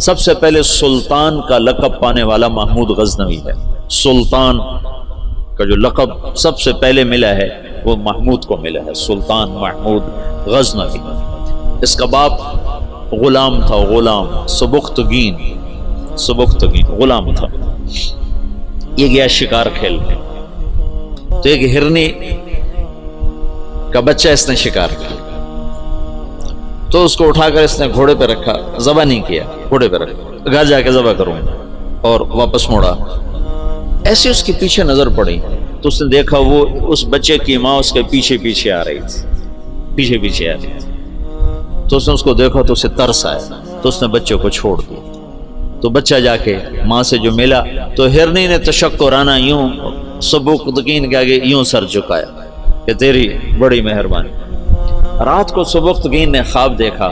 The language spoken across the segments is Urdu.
سب سے پہلے سلطان کا لقب پانے والا محمود غزنوی ہے. سلطان کا جو لقب سب سے پہلے ملا ہے وہ محمود کو ملا ہے، سلطان محمود غزنوی. اس کا باپ غلام تھا، غلام سبکتگین غلام تھا. یہ گیا شکار کھیلنے، تو ایک ہرنی کا بچہ اس نے شکار کیا، تو اس کو اٹھا کر اس نے گھوڑے پہ رکھا، ذبح نہیں کیا، گھوڑے پہ رکھا، گھر جا کے ذبح کروں، اور واپس موڑا. ایسے اس کے پیچھے نظر پڑی تو اس نے دیکھا وہ اس بچے کی ماں اس کے پیچھے آ رہی تھی. تو اس نے اس کو دیکھا تو اسے ترس آیا، تو اس نے بچے کو چھوڑ دیا. تو بچہ جا کے ماں سے جو ملا تو ہرنی نے تشکرانہ یوں سبکتگین کے آگے یوں سر جھکایا کہ تیری بڑی مہربانی. رات کو سبکتگین نے خواب دیکھا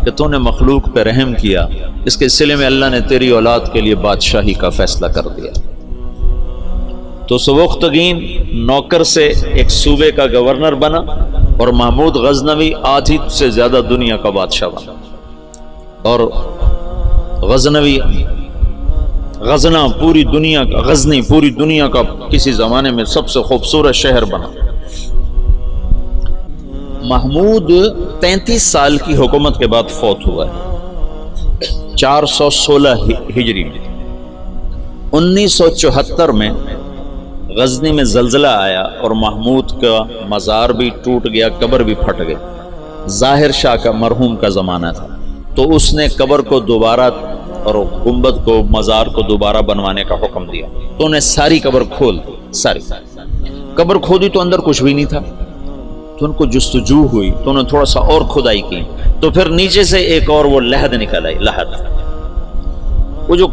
کہ تو نے مخلوق پہ رحم کیا، اس کے سلے میں اللہ نے تیری اولاد کے لیے بادشاہی کا فیصلہ کر دیا. تو سبکتگین نوکر سے ایک صوبے کا گورنر بنا، اور محمود غزنوی آدھی سے زیادہ دنیا کا بادشاہ بنا. اور غزنی پوری دنیا کا کسی زمانے میں سب سے خوبصورت شہر بنا. محمود 33 سال کی حکومت کے بعد فوت ہوا ہے 416 ہجری میں. 1974 میں غزنی میں زلزلہ آیا اور محمود کا مزار بھی ٹوٹ گیا، قبر بھی پھٹ گئی. ظاہر شاہ کا مرحوم کا زمانہ تھا، تو اس نے قبر کو دوبارہ اور گنبد کو، مزار کو دوبارہ بنوانے کا حکم دیا. تو انہیں ساری قبر کھول دی، ساری قبر کھودی تو اندر کچھ بھی نہیں تھا. تو ان کو جستجو ہوئی تو انہوں نے تھوڑا سا اور کھدائی کی، تو پھر نیچے سے ایک اور وہ لحد نکل آئی. وہ جو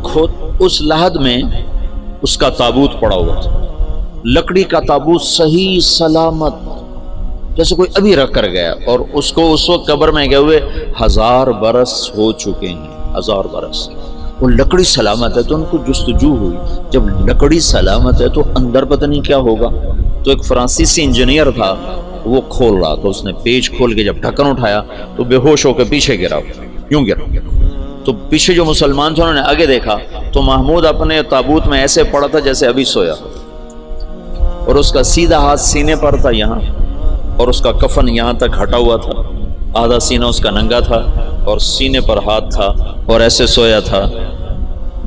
اس لحد میں اس کا تابوت پڑا ہوا تھا، لکڑی کا تابوت صحیح سلامت، جیسے کوئی ابھی رکھ کر گیا. اور اس کو اس وقت قبر میں گئے ہوئے 1000 برس ہو چکے ہیں، 1000 برس. وہ لکڑی سلامت ہے. تو ان کو جستجو ہوئی، جب لکڑی سلامت ہے تو اندر پتہ نہیں کیا ہوگا. تو ایک فرانسیسی انجینئر تھا، وہ کھول رہا، تو اس نے پیچ کھول کے جب ڈھکن اٹھایا تو بے ہوش ہو کے پیچھے گرا، یوں گرا. تو پیچھے جو مسلمان تھے انہوں نے آگے دیکھا تو محمود اپنے تابوت میں ایسے پڑا تھا جیسے ابھی سویا، اور اس کا سیدھا ہاتھ سینے پر تھا یہاں، اور اس کا کفن یہاں تک ہٹا ہوا تھا، آدھا سینہ اس کا ننگا تھا اور سینے پر ہاتھ تھا، اور ایسے سویا تھا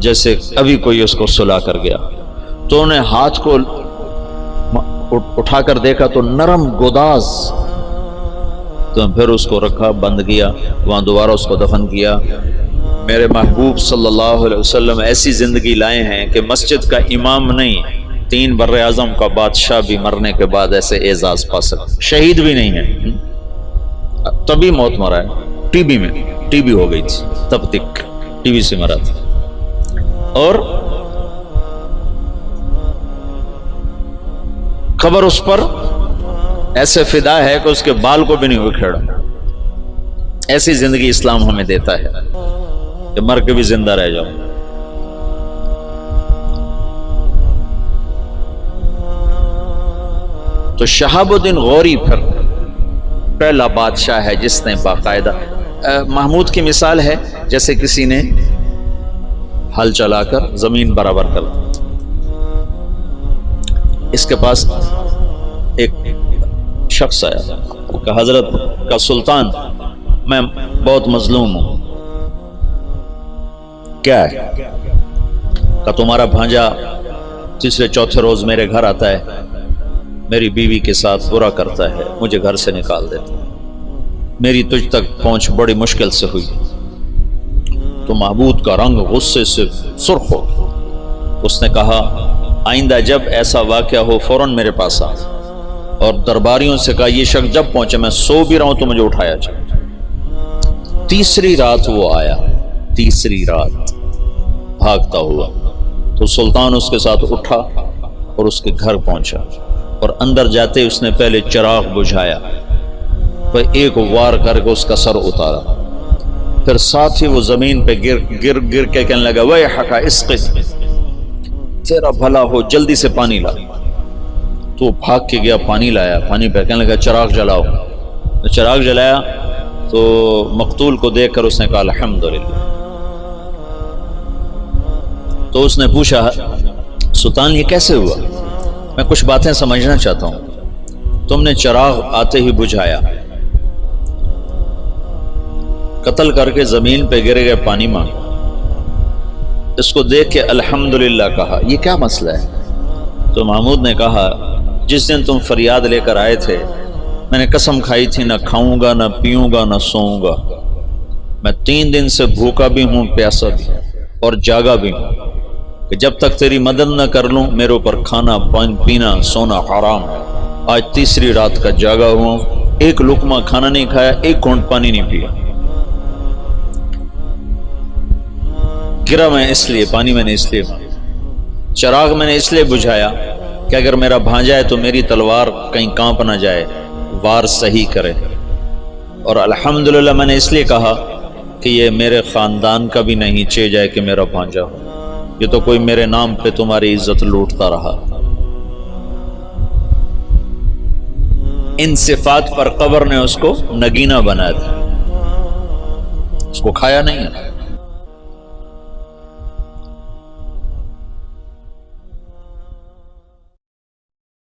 جیسے ابھی کوئی اس کو سلا کر گیا. تو انہیں ہاتھ کو اٹھا کر دیکھا تو نرم گوداز. تو پھر اس کو رکھا، بند کیا، وہاں دوبارہ اس کو دفن کیا. میرے محبوب صلی اللہ علیہ وسلم ایسی زندگی لائے ہیں کہ مسجد کا امام نہیں، 3 بر اعظم کا بادشاہ بھی مرنے کے بعد ایسے اعزاز پا سکتا. شہید بھی نہیں ہے، تبھی موت مرا ہے. ٹی بی ہو گئی تھی، تب تک ٹی بی سے مرا تھا. اور خبر اس پر ایسے فدا ہے کہ اس کے بال کو بھی نہیں اکھیڑا. ایسی زندگی اسلام ہمیں دیتا ہے کہ مر کے بھی زندہ رہ جاؤ. تو شہاب الدین غوری پھر پہلا بادشاہ ہے جس نے باقاعدہ، محمود کی مثال ہے جیسے کسی نے ہل چلا کر زمین برابر کر دی. اس کے پاس ایک شخص آیا کہ حضرت کا سلطان، میں بہت مظلوم ہوں. کیا ہے؟ کہ تمہارا بھانجا تیسرے چوتھے روز میرے گھر آتا ہے، میری بیوی کے ساتھ برا کرتا ہے، مجھے گھر سے نکال دیتا ہے، میری تجھ تک پہنچ بڑی مشکل سے ہوئی. تو محمود کا رنگ غصے سے سرخ ہو. اس نے کہا آئندہ جب ایسا واقعہ ہو فوراً میرے پاس آ. اور درباریوں سے کہا یہ شخص جب پہنچے، میں سو بھی رہا ہوں تو مجھے اٹھایا جائے. تیسری رات وہ آیا، تیسری رات بھاگتا ہوا. تو سلطان اس کے ساتھ اٹھا اور اس کے گھر پہنچا، اور اندر جاتے اس نے پہلے چراغ بجھایا، پھر ایک وار کر کے اس کا سر اتارا، پھر ساتھ ہی وہ زمین پہ گر کے کہنے لگا ویحک اسقِ، تیرا بھلا ہو جلدی سے پانی لا. تو بھاگ کے گیا، پانی لایا، پانی پہ کہنے لگا چراغ جلاؤ. چراغ جلایا تو مقتول کو دیکھ کر اس نے کہا الحمدللہ. تو اس نے پوچھا سلطان یہ کیسے ہوا؟ میں کچھ باتیں سمجھنا چاہتا ہوں۔ تم نے چراغ آتے ہی بجھایا، قتل کر کے زمین پہ گر گئے، پانی مانگا، اس کو دیکھ کے الحمدللہ کہا، یہ کیا مسئلہ ہے؟ تو محمود نے کہا جس دن تم فریاد لے کر آئے تھے میں نے قسم کھائی تھی نہ کھاؤں گا، نہ پیوں گا، نہ سوؤں گا۔ میں 3 دن سے بھوکا بھی ہوں، پیاسا بھی اور جاگا بھی ہوں کہ جب تک تیری مدد نہ کر لوں میرے اوپر کھانا پینا سونا حرام ہے۔ آج تیسری رات کا جاگا ہوں، ایک لقمہ کھانا نہیں کھایا، ایک گھونٹ پانی نہیں پیا۔ گرا میں اس لیے، پانی میں نے اس لیے، چراغ میں نے اس لیے بجھایا کہ اگر میرا بھانجا ہے تو میری تلوار کہیں کانپ نہ جائے، وار صحیح کرے، اور الحمدللہ میں نے اس لیے کہا کہ یہ میرے خاندان کا بھی نہیں چے جائے کہ میرا بھانجا ہو، یہ تو کوئی میرے نام پہ تمہاری عزت لوٹتا رہا۔ ان صفات پر قبر نے اس کو نگینہ بنا دیا، اس کو کھایا نہیں ہے۔